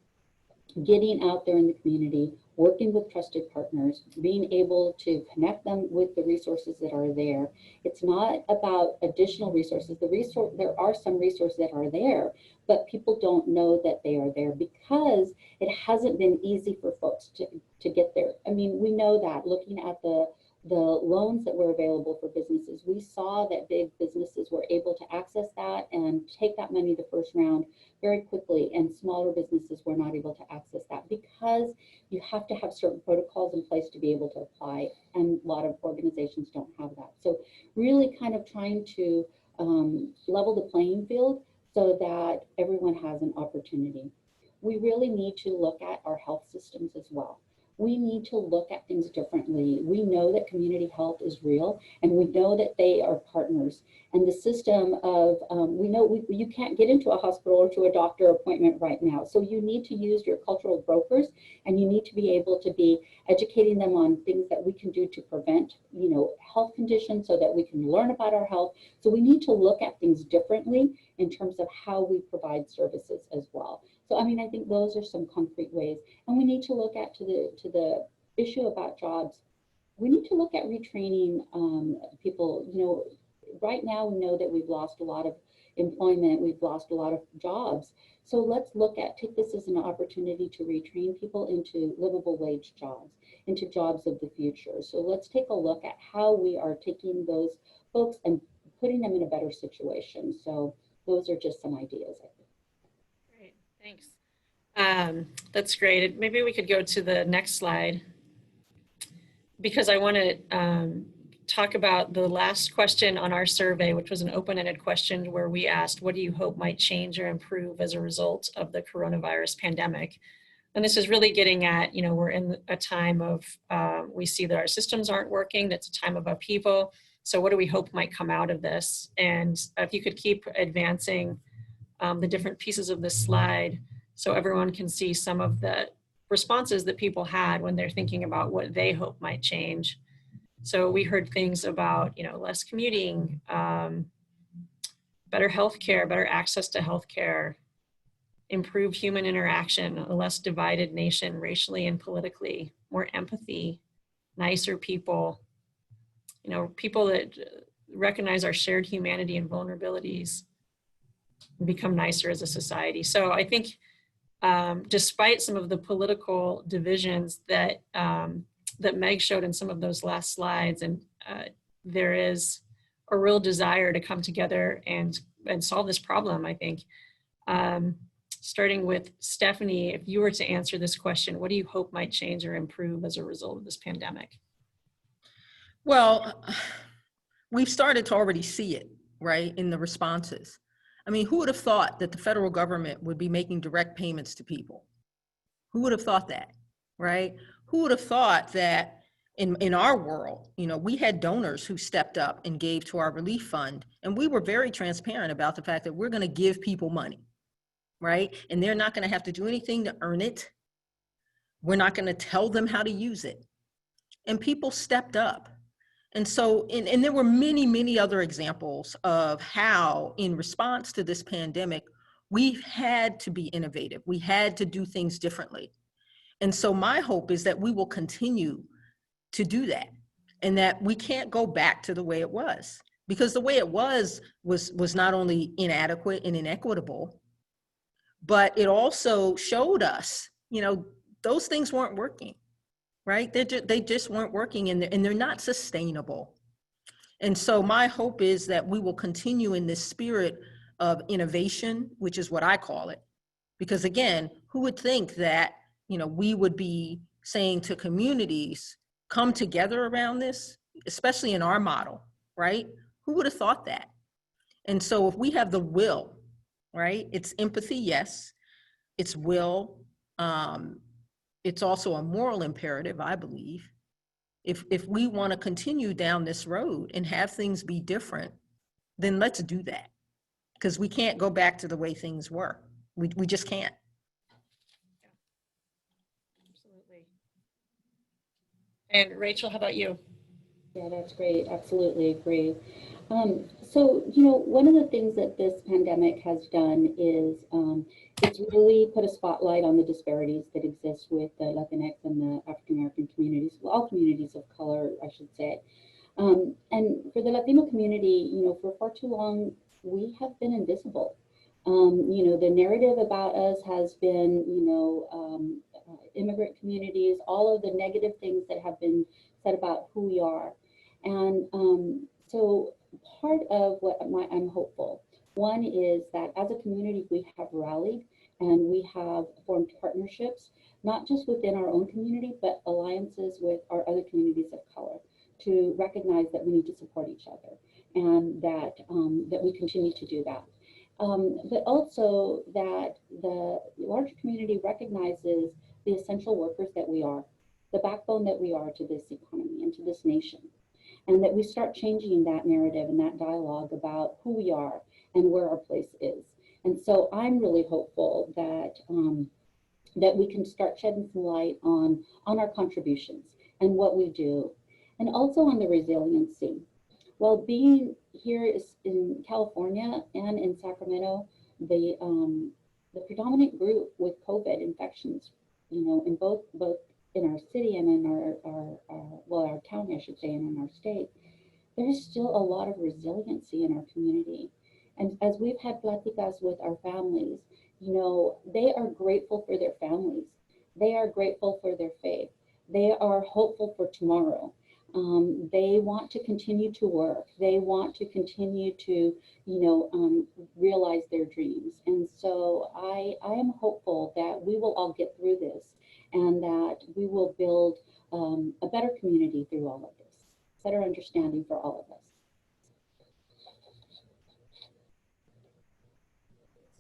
Speaker 5: getting out there in the community, working with trusted partners, being able to connect them with the resources that are there. It's not about additional resources. There are some resources that are there, but people don't know that they are there because it hasn't been easy for folks to get there. I mean, we know that looking at the loans that were available for businesses, we saw that big businesses were able to access that and take that money the first round very quickly, and smaller businesses were not able to access that because you have to have certain protocols in place to be able to apply, and a lot of organizations don't have that. So really kind of trying to level the playing field so that everyone has an opportunity. We really need to look at our health systems as well. We need to look at things differently. We know that community health is real, and we know that they are partners. And the system of, we know you can't get into a hospital or to a doctor appointment right now. So you need to use your cultural brokers, and you need to be able to be educating them on things that we can do to prevent, you know, health conditions so that we can learn about our health. So we need to look at things differently in terms of how we provide services as well. So, I mean, I think those are some concrete ways. And we need to look at to the issue about jobs. We need to look at retraining people. You know, right now we know that we've lost a lot of employment, we've lost a lot of jobs. So let's take this as an opportunity to retrain people into livable wage jobs, into jobs of the future. So let's take a look at how we are taking those folks and putting them in a better situation. So those are just some ideas, I think.
Speaker 1: Great, thanks. That's great. Maybe we could go to the next slide, because I want to talk about the last question on our survey, which was an open-ended question where we asked, what do you hope might change or improve as a result of the coronavirus pandemic? And this is really getting at, you know, we're in a time of, we see that our systems aren't working. That's a time of upheaval. So what do we hope might come out of this? And if you could keep advancing the different pieces of this slide so everyone can see some of the responses that people had when they're thinking about what they hope might change. So we heard things about, you know, less commuting, better healthcare, better access to healthcare, improved human interaction, a less divided nation racially and politically, more empathy, nicer people, you know, people that recognize our shared humanity and vulnerabilities, and become nicer as a society. So I think despite some of the political divisions that that Meg showed in some of those last slides, and there is a real desire to come together and solve this problem, I think. Starting with Stephanie, if you were to answer this question, what do you hope might change or improve as a result of this pandemic?
Speaker 4: Well, we've started to already see it, right, in the responses. I mean, who would have thought that the federal government would be making direct payments to people? Who would have thought that, right? Who would have thought that in our world, you know, we had donors who stepped up and gave to our relief fund, and we were very transparent about the fact that we're going to give people money, right? And they're not going to have to do anything to earn it. We're not going to tell them how to use it. And people stepped up. And so, and there were many, many other examples of how, in response to this pandemic, we've had to be innovative. We had to do things differently. And so my hope is that we will continue to do that, and that we can't go back to the way it was, because the way it was not only inadequate and inequitable, but it also showed us, those things weren't working, right? They just weren't working, and they're not sustainable. And so my hope is that we will continue in this spirit of innovation, which is what I call it. Because again, who would think that, we would be saying to communities, come together around this, especially in our model, right? Who would have thought that? And so if we have the will, right? It's empathy, yes. It's will. It's also a moral imperative, I believe. If we want to continue down this road and have things be different, then let's do that. Because we can't go back to the way things were. We just can't.
Speaker 1: Absolutely. And Rachel, how about you?
Speaker 5: Yeah, that's great. Absolutely agree. So, one of the things that this pandemic has done is it's really put a spotlight on the disparities that exist with the Latinx and the African American communities, well, all communities of color, I should say. And for the Latino community, for far too long, we have been invisible. The narrative about us has been, immigrant communities, all of the negative things that have been said about who we are. And so part of what I'm hopeful, one is that as a community, we have rallied and we have formed partnerships, not just within our own community, but alliances with our other communities of color, to recognize that we need to support each other, and that we continue to do that. But also that the larger community recognizes the essential workers that we are, the backbone that we are to this economy and to this nation, and that we start changing that narrative and that dialogue about who we are and where our place is. And so I'm really hopeful that that we can start shedding some light on our contributions and what we do, and also on the resiliency. Well, being here in California and in Sacramento, the predominant group with COVID infections, in both in our city and in our county, I should say, and in our state, there is still a lot of resiliency in our community. And as we've had pláticas with our families, they are grateful for their families. They are grateful for their faith. They are hopeful for tomorrow. They want to continue to work. They want to continue to, realize their dreams. And so I am hopeful that we will all get through this, and that we will build a better community through all of this, better understanding for all of us.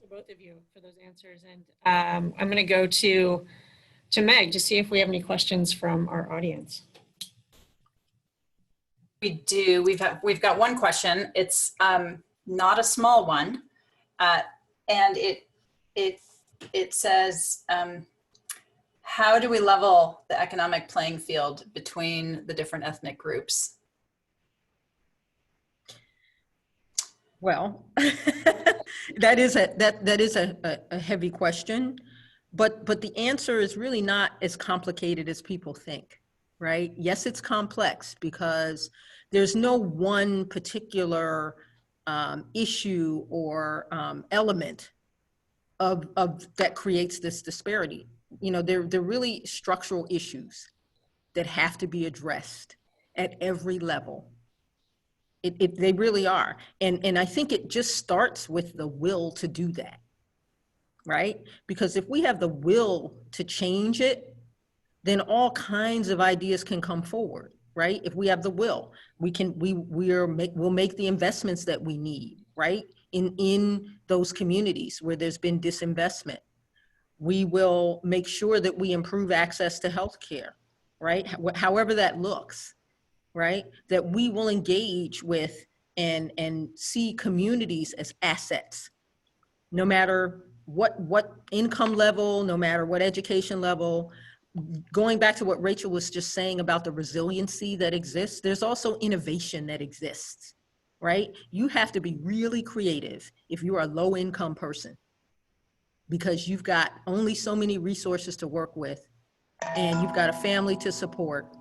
Speaker 1: So both of you for those answers. And I'm going to go to Meg to see if we have any questions from our audience.
Speaker 2: We do. We've got one question. It's not a small one, and it says, how do we level the economic playing field between the different ethnic groups?
Speaker 4: Well, that is a heavy question, but the answer is really not as complicated as people think, right? Yes, it's complex because there's no one particular issue or element of that creates this disparity. They're really structural issues that have to be addressed at every level. They really are. And I think it just starts with the will to do that, right? Because if we have the will to change it, then all kinds of ideas can come forward, right? If we have the will, we'll make the investments that we need, right? In those communities where there's been disinvestment. We will make sure that we improve access to healthcare, right? However that looks, right? That we will engage with and see communities as assets, no matter what income level, no matter what education level. Going back to what Rachel was just saying about the resiliency that exists, there's also innovation that exists, right? You have to be really creative if you're a low income person, because you've got only so many resources to work with, and you've got a family to support,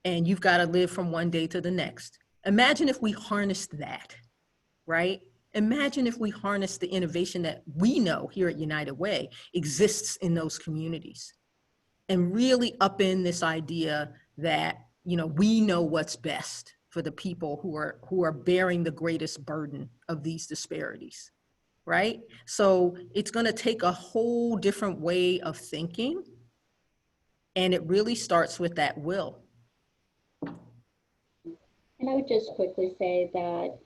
Speaker 4: and you've got to live from one day to the next. Imagine if we harnessed that, right? Imagine if we harnessed the innovation that we know here at United Way exists in those communities, and really up in this idea that, you know, we know what's best for the people who are bearing the greatest burden of these disparities, right? So it's going to take a whole different way of thinking, and it really starts with that will.
Speaker 5: And I would just quickly say that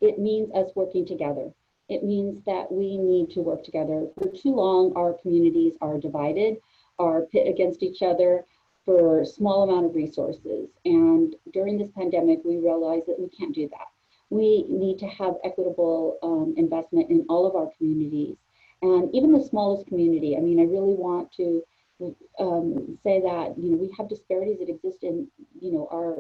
Speaker 5: it means us working together. It means that we need to work together. For too long, our communities are divided, are pit against each other for a small amount of resources. And during this pandemic, we realized that we can't do that. We need to have equitable investment in all of our communities. And even the smallest community, I mean, I really want to say that, you know, we have disparities that exist in, you know, our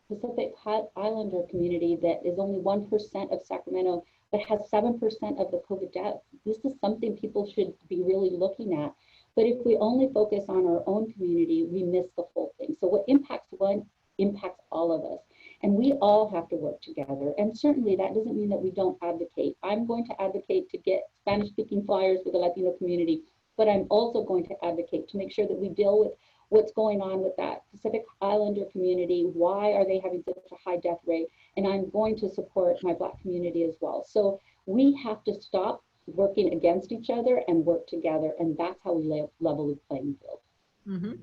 Speaker 5: Pacific Islander community that is only 1% of Sacramento, but has 7% of the COVID deaths. This is something people should be really looking at. But if we only focus on our own community, we miss the whole thing. So what impacts one impacts all of us. And we all have to work together. And certainly that doesn't mean that we don't advocate. I'm going to advocate to get Spanish-speaking flyers for the Latino community, but I'm also going to advocate to make sure that we deal with what's going on with that Pacific Islander community. Why are they having such a high death rate? And I'm going to support my Black community as well. So we have to stop working against each other and work together. And that's how we level the playing field.
Speaker 4: Mm-hmm.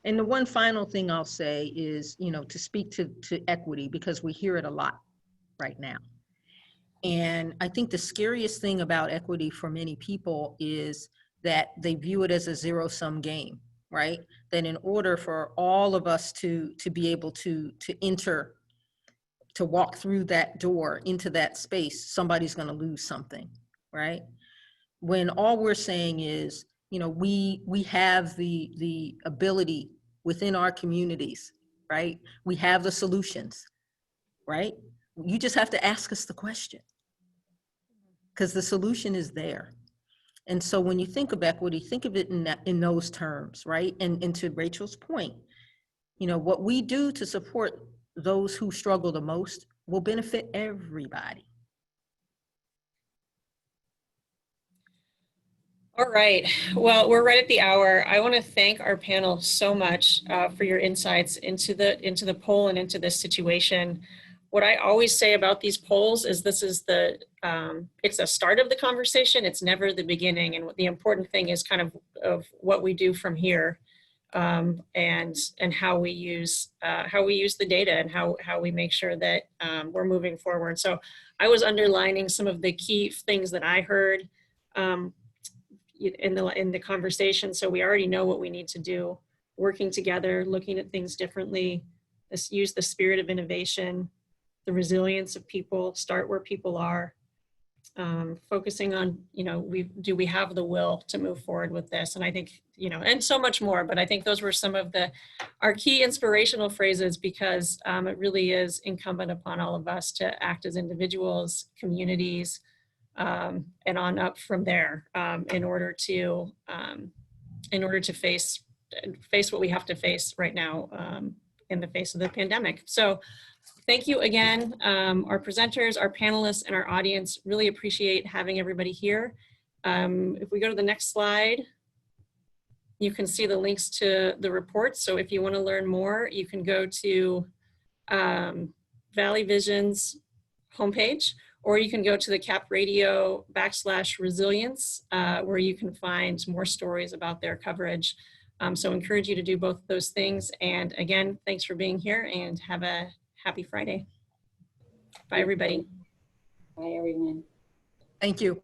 Speaker 4: And the one final thing I'll say is, you know, to speak to equity, because we hear it a lot right now. And I think the scariest thing about equity for many people is that they view it as a zero-sum game, right? That in order for all of us to be able to enter, to walk through that door into that space, somebody's going to lose something, right? When all we're saying is, you know, we have the ability within our communities, right? We have the solutions, right? You just have to ask us the question, because the solution is there. And so when you think of equity, think of it in those terms, right? And to Rachel's point, you know, what we do to support those who struggle the most will benefit everybody.
Speaker 1: All right, well, we're right at the hour. I want to thank our panel so much for your insights into the poll and into this situation. What I always say about these polls is this is it's a start of the conversation. It's never the beginning. And the important thing is kind of what we do from here, and how we use the data and how we make sure that we're moving forward. So I was underlining some of the key things that I heard in the conversation. So we already know what we need to do, working together, looking at things differently, use the spirit of innovation, the resilience of people, start where people are, focusing on, you know, do we have the will to move forward with this? And I think, you know, and so much more, but I think those were some of our key inspirational phrases, because it really is incumbent upon all of us to act as individuals, communities, and on up from there, in order to face what we have to face right now, in the face of the pandemic. So thank you again, our presenters, our panelists, and our audience. Really appreciate having everybody here. If we go to the next slide, you can see the links to the reports. So if you want to learn more, you can go to Valley Vision's homepage, or you can go to the CAP Radio /resilience, where you can find more stories about their coverage. So I encourage you to do both of those things. And again, thanks for being here, and have a happy Friday. Bye, everybody.
Speaker 5: Bye, everyone.
Speaker 4: Thank you.